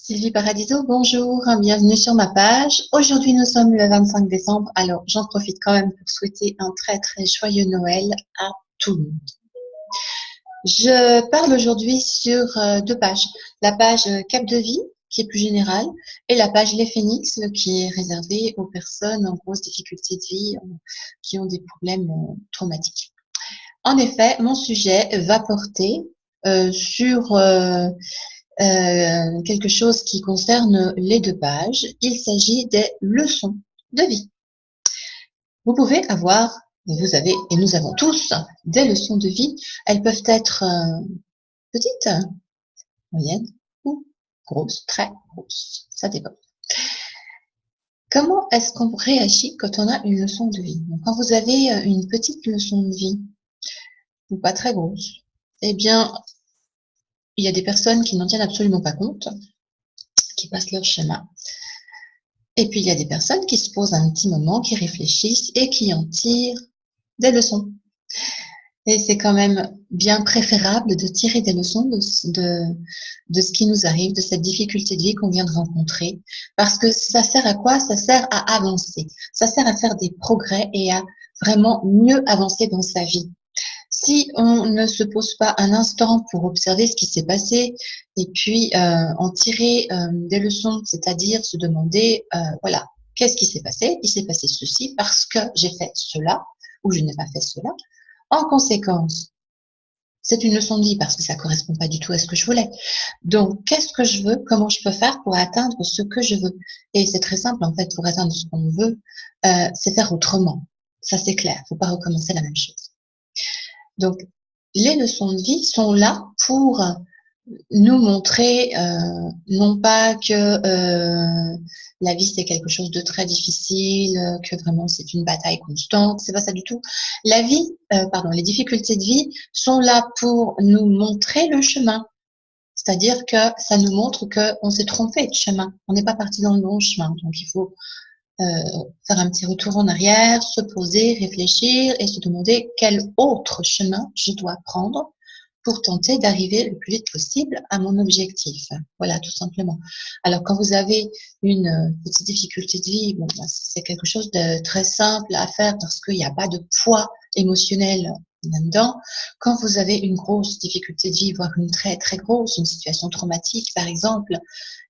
Sylvie Paradiso, bonjour, bienvenue sur ma page. Aujourd'hui, nous sommes le 25 décembre, alors j'en profite quand même pour souhaiter un très très joyeux Noël à tout le monde. Je parle aujourd'hui sur deux pages. La page Cap de vie, qui est plus générale, et la page Les Phénix, qui est réservée aux personnes en grosse difficulté de vie, qui ont des problèmes traumatiques. En effet, mon sujet va porter sur quelque chose qui concerne les deux pages. Il s'agit des leçons de vie. Vous pouvez avoir, et vous avez, et nous avons tous, des leçons de vie. Elles peuvent être petites, moyennes ou grosses, très grosses. Ça dépend. Comment est-ce qu'on réagit quand on a une leçon de vie? Donc, quand vous avez une petite leçon de vie, ou pas très grosse, eh bien, il y a des personnes qui n'en tiennent absolument pas compte, qui passent leur chemin. Et puis, il y a des personnes qui se posent un petit moment, qui réfléchissent et qui en tirent des leçons. Et c'est quand même bien préférable de tirer des leçons de ce qui nous arrive, de cette difficulté de vie qu'on vient de rencontrer. Parce que ça sert à quoi? Ça sert à avancer. Ça sert à faire des progrès et à vraiment mieux avancer dans sa vie. Si on ne se pose pas un instant pour observer ce qui s'est passé et puis en tirer des leçons, c'est-à-dire se demander, voilà, qu'est-ce qui s'est passé? Il s'est passé ceci parce que j'ai fait cela ou je n'ai pas fait cela. En conséquence, c'est une leçon de vie parce que ça correspond pas du tout à ce que je voulais. Donc, qu'est-ce que je veux? Comment je peux faire pour atteindre ce que je veux? Et c'est très simple, en fait, pour atteindre ce qu'on veut, c'est faire autrement. Ça, c'est clair. Faut pas recommencer la même chose. Donc, les leçons de vie sont là pour nous montrer non pas que la vie c'est quelque chose de très difficile, que vraiment c'est une bataille constante, c'est pas ça du tout. La vie, les difficultés de vie sont là pour nous montrer le chemin. C'est-à-dire que ça nous montre qu'on s'est trompé de chemin, on n'est pas parti dans le bon chemin. Donc il faut faire un petit retour en arrière, se poser, réfléchir et se demander quel autre chemin je dois prendre pour tenter d'arriver le plus vite possible à mon objectif. Voilà, tout simplement. Alors, quand vous avez une petite difficulté de vie, bon, c'est quelque chose de très simple à faire parce qu'il n'y a pas de poids émotionnel là-dedans. Quand vous avez une grosse difficulté de vie, voire une très très grosse, une situation traumatique par exemple,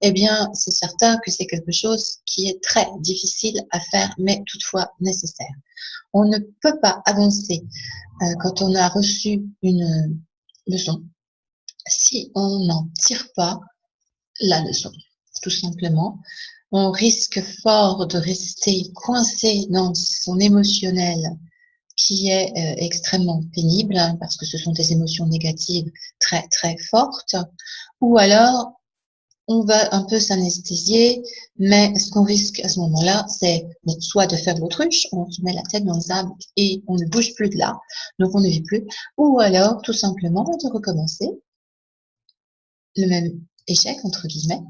eh bien c'est certain que c'est quelque chose qui est très difficile à faire, mais toutefois nécessaire. On ne peut pas avancer quand on a reçu une leçon si on n'en tire pas la leçon, tout simplement. On risque fort de rester coincé dans son émotionnel qui est extrêmement pénible parce que ce sont des émotions négatives très très fortes, ou alors on va un peu s'anesthésier, mais ce qu'on risque à ce moment-là, c'est soit de faire l'autruche, on se met la tête dans le sable et on ne bouge plus de là, donc on ne vit plus, ou alors tout simplement de recommencer le même échec, entre guillemets,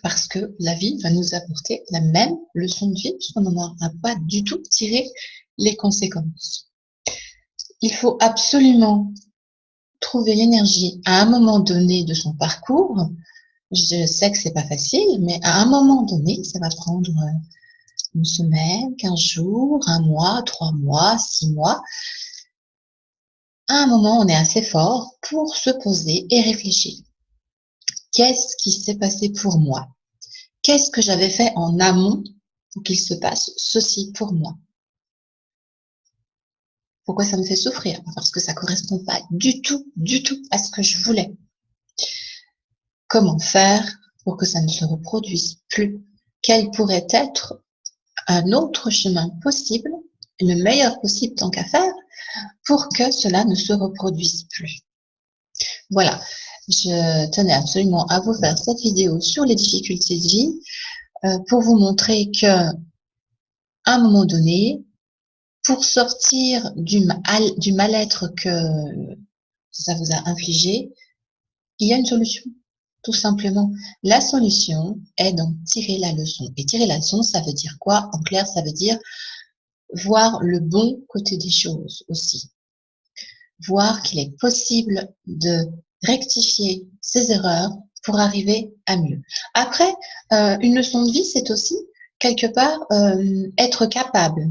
parce que la vie va nous apporter la même leçon de vie, puisqu'on n'en aura pas du tout tiré les conséquences. Il faut absolument trouver l'énergie à un moment donné de son parcours. Je sais que c'est pas facile, mais à un moment donné, ça va prendre une semaine, 15 jours, un mois, 3 mois, 6 mois. À un moment, on est assez fort pour se poser et réfléchir. Qu'est-ce qui s'est passé pour moi? Qu'est-ce que j'avais fait en amont pour qu'il se passe ceci pour moi? Pourquoi ça me fait souffrir? Parce que ça correspond pas du tout à ce que je voulais. Comment faire pour que ça ne se reproduise plus? Quel pourrait être un autre chemin possible, le meilleur possible tant qu'à faire, pour que cela ne se reproduise plus? Voilà, je tenais absolument à vous faire cette vidéo sur les difficultés de vie pour vous montrer que, à un moment donné, pour sortir du mal-être que ça vous a infligé, il y a une solution, tout simplement. La solution est d'en tirer la leçon. Et tirer la leçon, ça veut dire quoi? En clair, ça veut dire voir le bon côté des choses aussi. Voir qu'il est possible de rectifier ses erreurs pour arriver à mieux. Après, une leçon de vie, c'est aussi quelque part être capable,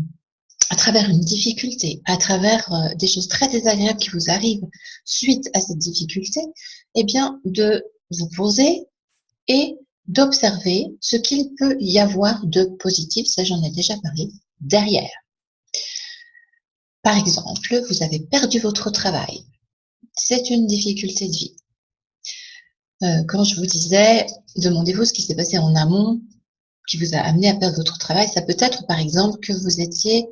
à travers une difficulté, à travers des choses très désagréables qui vous arrivent suite à cette difficulté, eh bien, de vous poser et d'observer ce qu'il peut y avoir de positif, ça j'en ai déjà parlé, derrière. Par exemple, vous avez perdu votre travail. C'est une difficulté de vie. Quand je vous disais, demandez-vous ce qui s'est passé en amont qui vous a amené à perdre votre travail. Ça peut être, par exemple, que vous étiez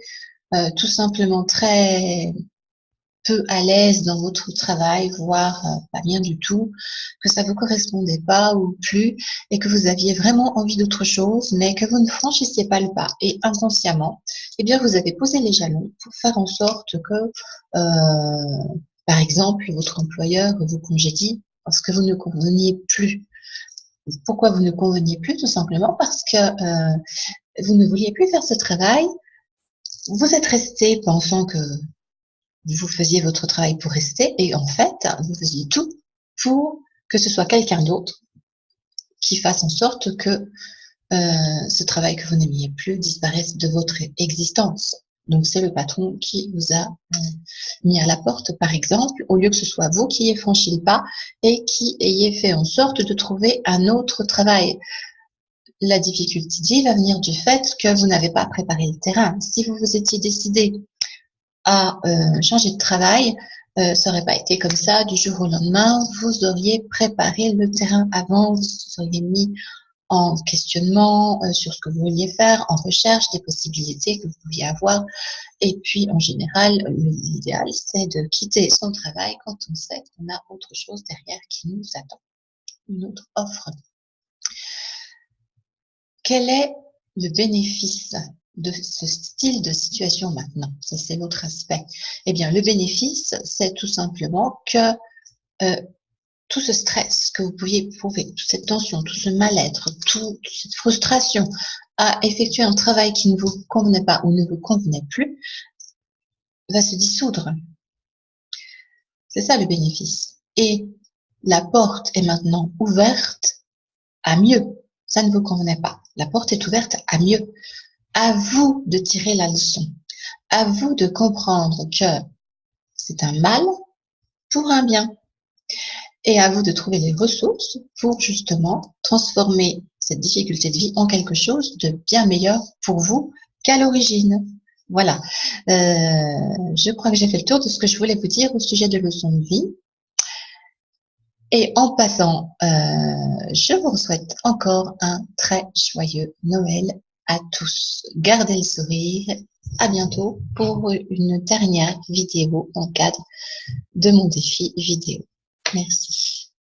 tout simplement très peu à l'aise dans votre travail, voire pas bien du tout, que ça vous correspondait pas ou plus, et que vous aviez vraiment envie d'autre chose, mais que vous ne franchissiez pas le pas. Et inconsciemment, eh bien, vous avez posé les jalons pour faire en sorte que, par exemple, votre employeur vous congédie parce que vous ne conveniez plus. Pourquoi vous ne conveniez plus? Tout simplement parce que vous ne vouliez plus faire ce travail. Vous êtes resté pensant que vous faisiez votre travail pour rester et en fait, vous faisiez tout pour que ce soit quelqu'un d'autre qui fasse en sorte que ce travail que vous n'aimiez plus disparaisse de votre existence. Donc, c'est le patron qui vous a mis à la porte, par exemple, au lieu que ce soit vous qui ayez franchi le pas et qui ayez fait en sorte de trouver un autre travail. La difficulté va venir du fait que vous n'avez pas préparé le terrain. Si vous vous étiez décidé à changer de travail, ça n'aurait pas été comme ça du jour au lendemain. Vous auriez préparé le terrain avant, vous auriez mis en questionnement sur ce que vous vouliez faire, en recherche des possibilités que vous pouviez avoir. Et puis, en général, l'idéal, c'est de quitter son travail quand on sait qu'on a autre chose derrière qui nous attend, une autre offre. Quel est le bénéfice de ce style de situation maintenant? Ça, c'est l'autre aspect. Eh bien, le bénéfice, c'est tout simplement que tout ce stress que vous pouviez éprouver, toute cette tension, tout ce mal-être, toute cette frustration à effectuer un travail qui ne vous convenait pas ou ne vous convenait plus, va se dissoudre. C'est ça le bénéfice. Et la porte est maintenant ouverte à mieux. Ça ne vous convenait pas. La porte est ouverte à mieux. À vous de tirer la leçon. À vous de comprendre que c'est un mal pour un bien. Et à vous de trouver les ressources pour justement transformer cette difficulté de vie en quelque chose de bien meilleur pour vous qu'à l'origine. Voilà. Je crois que j'ai fait le tour de ce que je voulais vous dire au sujet de leçons de vie. Et en passant, je vous souhaite encore un très joyeux Noël à tous. Gardez le sourire. À bientôt pour une dernière vidéo dans le cadre de mon défi vidéo. Merci.